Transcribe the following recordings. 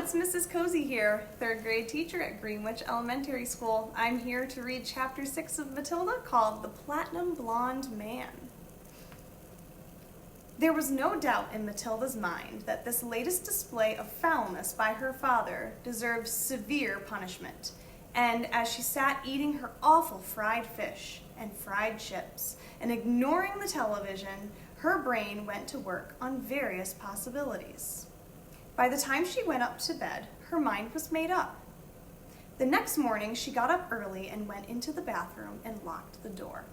it's Mrs. Cozy here, third grade teacher at Greenwich Elementary School. I'm here to read Chapter 6 of Matilda called The Platinum Blonde Man. There was no doubt in Matilda's mind that this latest display of foulness by her father deserved severe punishment, and as she sat eating her awful fried fish and fried chips and ignoring the television, her brain went to work on various possibilities. By the time she went up to bed, her mind was made up. The next morning, she got up early and went into the bathroom and locked the door.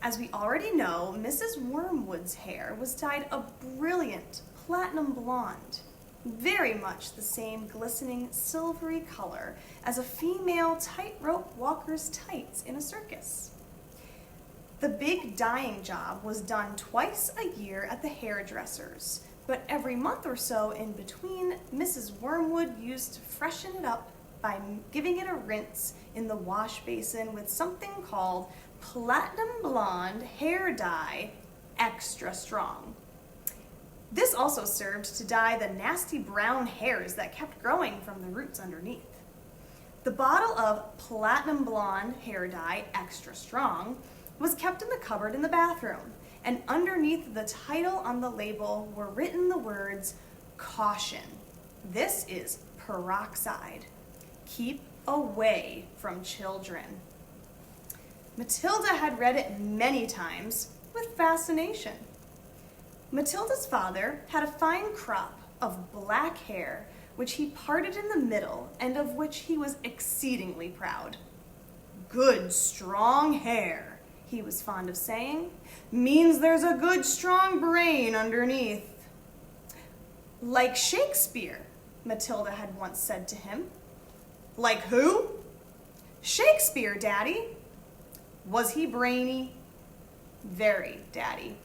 As we already know, Mrs. Wormwood's hair was dyed a brilliant platinum blonde, very much the same glistening silvery color as a female tightrope walker's tights in a circus. The big dyeing job was done twice a year at the hairdresser's, but every month or so in between, Mrs. Wormwood used to freshen it up by giving it a rinse in the wash basin with something called platinum blonde hair dye extra strong. This also served to dye the nasty brown hairs that kept growing from the roots underneath. The bottle of platinum blonde hair dye extra strong was kept in the cupboard in the bathroom, and underneath the title on the label were written the words, "Caution, this is peroxide. Keep away from children." Matilda had read it many times with fascination. Matilda's father had a fine crop of black hair, which he parted in the middle and of which he was exceedingly proud. "Good, strong hair," he was fond of saying, "means there's a good, strong brain underneath." "Like Shakespeare," Matilda had once said to him. "Like who?" "Shakespeare, Daddy." "Was he brainy?" "Very, Daddy."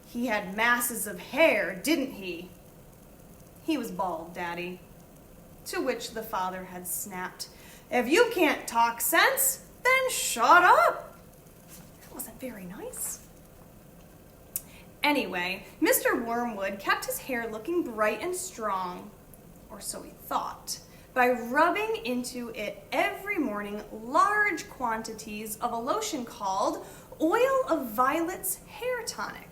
"He had masses of hair, didn't he?" "He was bald, Daddy." To which the father had snapped, "If you can't talk sense, then shut up." Wasn't very nice. Anyway, Mr. Wormwood kept his hair looking bright and strong, or so he thought, by rubbing into it every morning large quantities of a lotion called Oil of Violets Hair Tonic.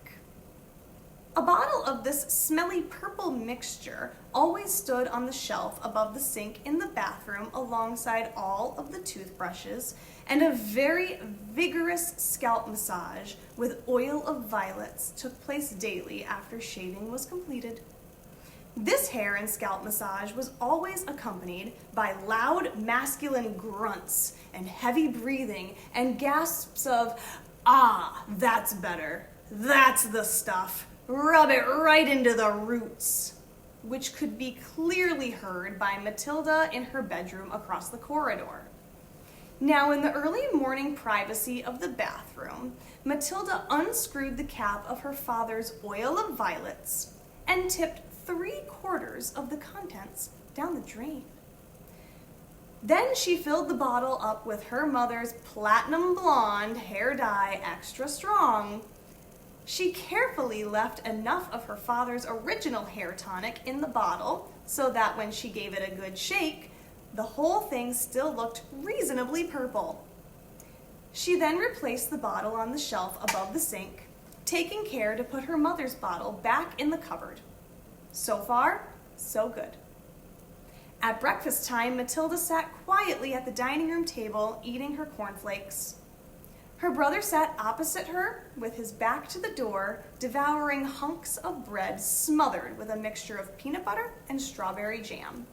A bottle of this smelly purple mixture always stood on the shelf above the sink in the bathroom alongside all of the toothbrushes, and a very vigorous scalp massage with oil of violets took place daily after shaving was completed. This hair and scalp massage was always accompanied by loud masculine grunts and heavy breathing and gasps of, "Ah, that's better. That's the stuff. Rub it right into the roots," which could be clearly heard by Matilda in her bedroom across the corridor. Now, in the early morning privacy of the bathroom, Matilda unscrewed the cap of her father's oil of violets and tipped 3/4 of the contents down the drain. Then she filled the bottle up with her mother's platinum blonde hair dye extra strong. She carefully left enough of her father's original hair tonic in the bottle so that when she gave it a good shake, the whole thing still looked reasonably purple. She then replaced the bottle on the shelf above the sink, taking care to put her mother's bottle back in the cupboard. So far, so good. At breakfast time, Matilda sat quietly at the dining room table eating her cornflakes. Her brother sat opposite her with his back to the door, devouring hunks of bread smothered with a mixture of peanut butter and strawberry jam.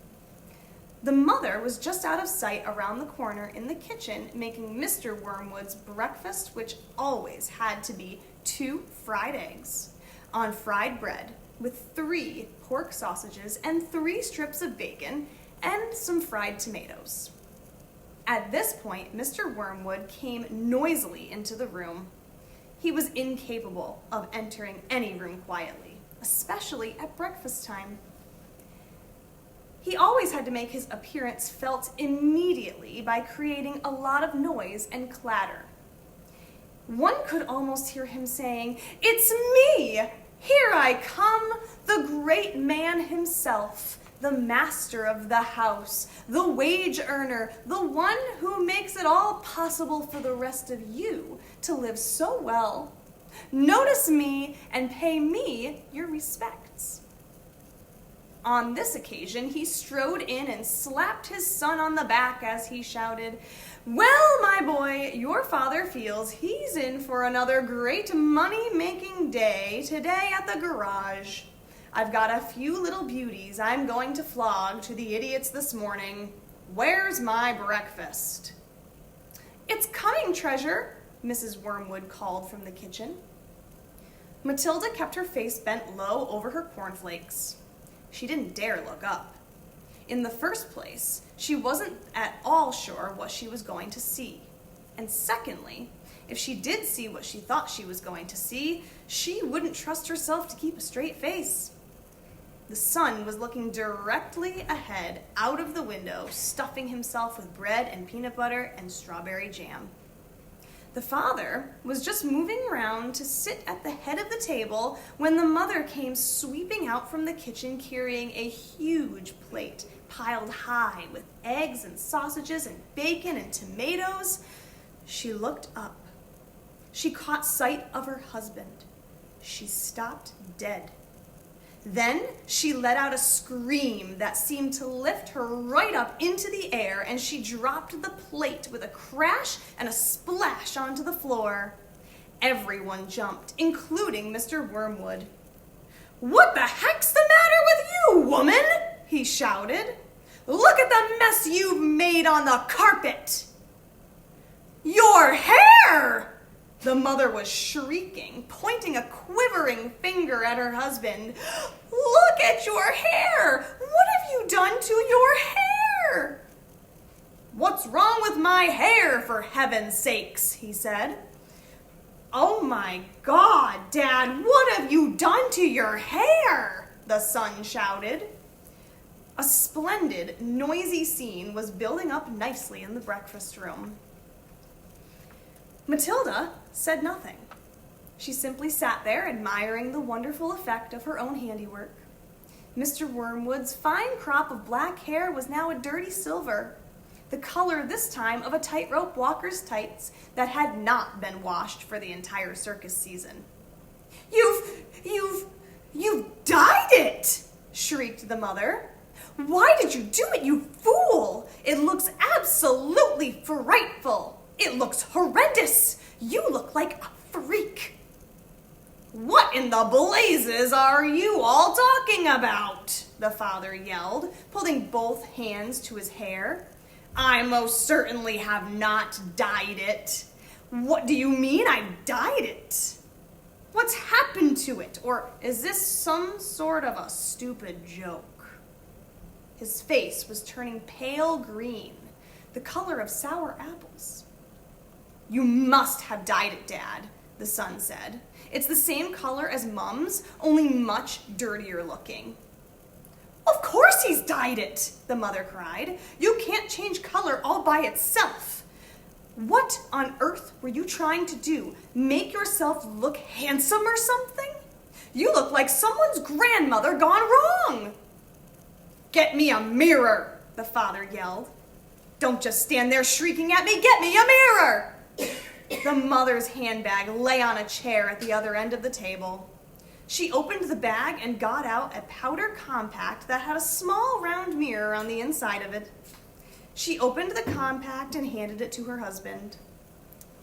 The mother was just out of sight around the corner in the kitchen making Mr. Wormwood's breakfast, which always had to be 2 fried eggs on fried bread with 3 pork sausages and 3 strips of bacon and some fried tomatoes. At this point, Mr. Wormwood came noisily into the room. He was incapable of entering any room quietly, especially at breakfast time. He always had to make his appearance felt immediately by creating a lot of noise and clatter. One could almost hear him saying, "It's me! Here I come, the great man himself, the master of the house, the wage earner, the one who makes it all possible for the rest of you to live so well. Notice me and pay me your respects." On this occasion, he strode in and slapped his son on the back as he shouted, "Well, my boy, your father feels he's in for another great money-making day today at the garage. I've got a few little beauties I'm going to flog to the idiots this morning. Where's my breakfast?" "It's coming, Treasure," Mrs. Wormwood called from the kitchen. Matilda kept her face bent low over her cornflakes. She didn't dare look up. In the first place, she wasn't at all sure what she was going to see. And secondly, if she did see what she thought she was going to see, she wouldn't trust herself to keep a straight face. The sun was looking directly ahead out of the window, stuffing himself with bread and peanut butter and strawberry jam. The father was just moving around to sit at the head of the table when the mother came sweeping out from the kitchen carrying a huge plate piled high with eggs and sausages and bacon and tomatoes. She looked up. She caught sight of her husband. She stopped dead. Then she let out a scream that seemed to lift her right up into the air, and she dropped the plate with a crash and a splash onto the floor. Everyone jumped, including Mr. Wormwood. "What the heck's the matter with you, woman?" he shouted. "Look at the mess you've made on the carpet." "Your hair!" The mother was shrieking, pointing a quivering finger at her husband. "Look at your hair! What have you done to your hair?" "What's wrong with my hair, for heaven's sakes?" he said. "Oh my God, Dad, what have you done to your hair?" the son shouted. A splendid, noisy scene was building up nicely in the breakfast room. Matilda said nothing. She simply sat there admiring the wonderful effect of her own handiwork. Mr. Wormwood's fine crop of black hair was now a dirty silver, the color this time of a tightrope walker's tights that had not been washed for the entire circus season. You've dyed it!" shrieked the mother. "Why did you do it, you fool? It looks absolutely frightful. It looks horrendous. You look like a freak." "What in the blazes are you all talking about?" the father yelled, pulling both hands to his hair. "I most certainly have not dyed it." "What do you mean I dyed it? What's happened to it? Or is this some sort of a stupid joke?" His face was turning pale green, the color of sour apples. "You must have dyed it, Dad," the son said. "It's the same color as Mum's, only much dirtier looking." "Of course he's dyed it," the mother cried. "You can't change color all by itself. What on earth were you trying to do? Make yourself look handsome or something? You look like someone's grandmother gone wrong." "Get me a mirror," the father yelled. "Don't just stand there shrieking at me. Get me a mirror." The mother's handbag lay on a chair at the other end of the table. She opened the bag and got out a powder compact that had a small round mirror on the inside of it. She opened the compact and handed it to her husband.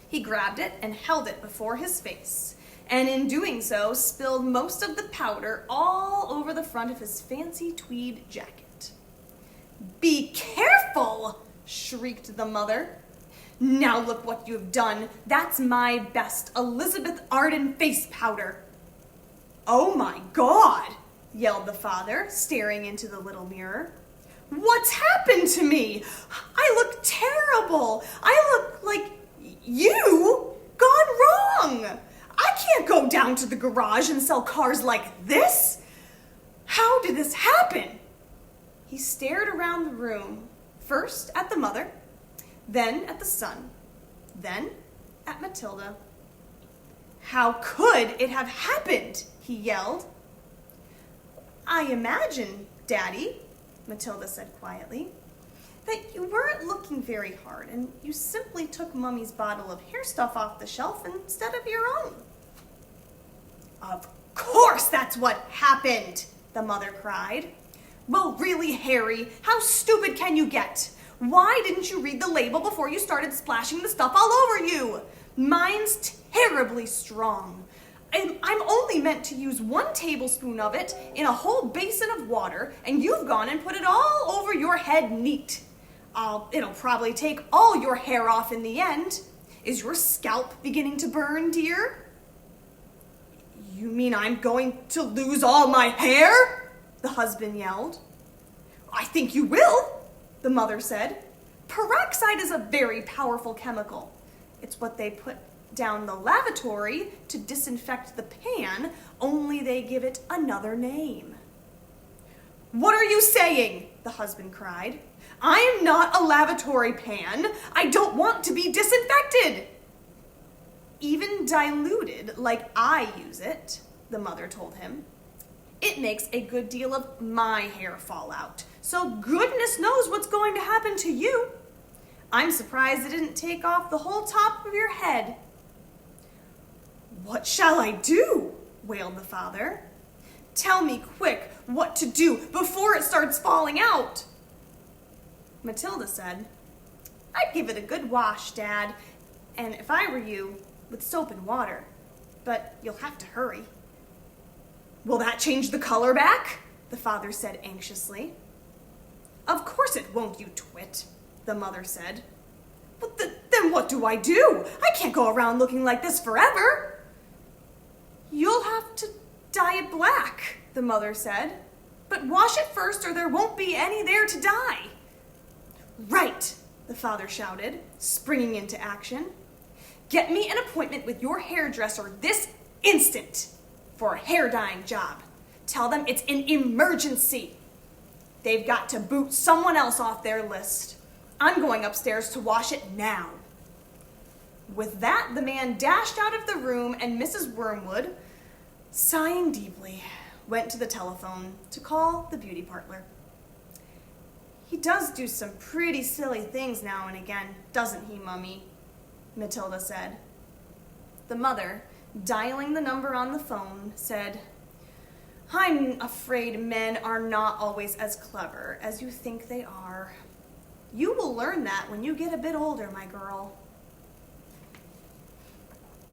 He grabbed it and held it before his face, and in doing so spilled most of the powder all over the front of his fancy tweed jacket. "Be careful!" shrieked the mother. "Now look what you've done. That's my best Elizabeth Arden face powder." "Oh my God!" yelled the father, staring into the little mirror. "What's happened to me? I look terrible. I look like you gone wrong. I can't go down to the garage and sell cars like this. How did this happen?" He stared around the room, first at the mother, then at the son, then at Matilda. "How could it have happened?" he yelled. "I imagine, Daddy," Matilda said quietly. That you weren't looking very hard and you simply took Mummy's bottle of hair stuff off the shelf instead of your own. Of course that's what happened, the mother cried. Well, really, Harry, how stupid can you get? Why didn't you read the label before you started splashing the stuff all over you? Mine's terribly strong. I'm only meant to use 1 tablespoon of it in a whole basin of water, and you've gone and put it all over your head neat. It'll probably take all your hair off in the end. Is your scalp beginning to burn, dear? You mean I'm going to lose all my hair? The husband yelled. I think you will, the mother said. Peroxide is a very powerful chemical. It's what they put down the lavatory to disinfect the pan, only they give it another name. What are you saying? The husband cried. I am not a lavatory pan. I don't want to be disinfected. Even diluted like I use it, the mother told him. It makes a good deal of my hair fall out, so goodness knows what's going to happen to you. I'm surprised it didn't take off the whole top of your head. What shall I do? Wailed the father. Tell me quick what to do before it starts falling out. Matilda said, I'd give it a good wash, Dad, and if I were you, with soap and water. But you'll have to hurry. Will that change the color back? The father said anxiously. Of course it won't, you twit, the mother said. But then what do? I can't go around looking like this forever. You'll have to dye it black, the mother said. But wash it first or there won't be any there to dye. Right, the father shouted, springing into action. Get me an appointment with your hairdresser this instant for a hair dyeing job. Tell them it's an emergency. They've got to boot someone else off their list. I'm going upstairs to wash it now. With that, the man dashed out of the room and Mrs. Wormwood, sighing deeply, went to the telephone to call the beauty parlor. He does do some pretty silly things now and again, doesn't he, Mummy? Matilda said. The mother, dialing the number on the phone, said, I'm afraid men are not always as clever as you think they are. You will learn that when you get a bit older, my girl.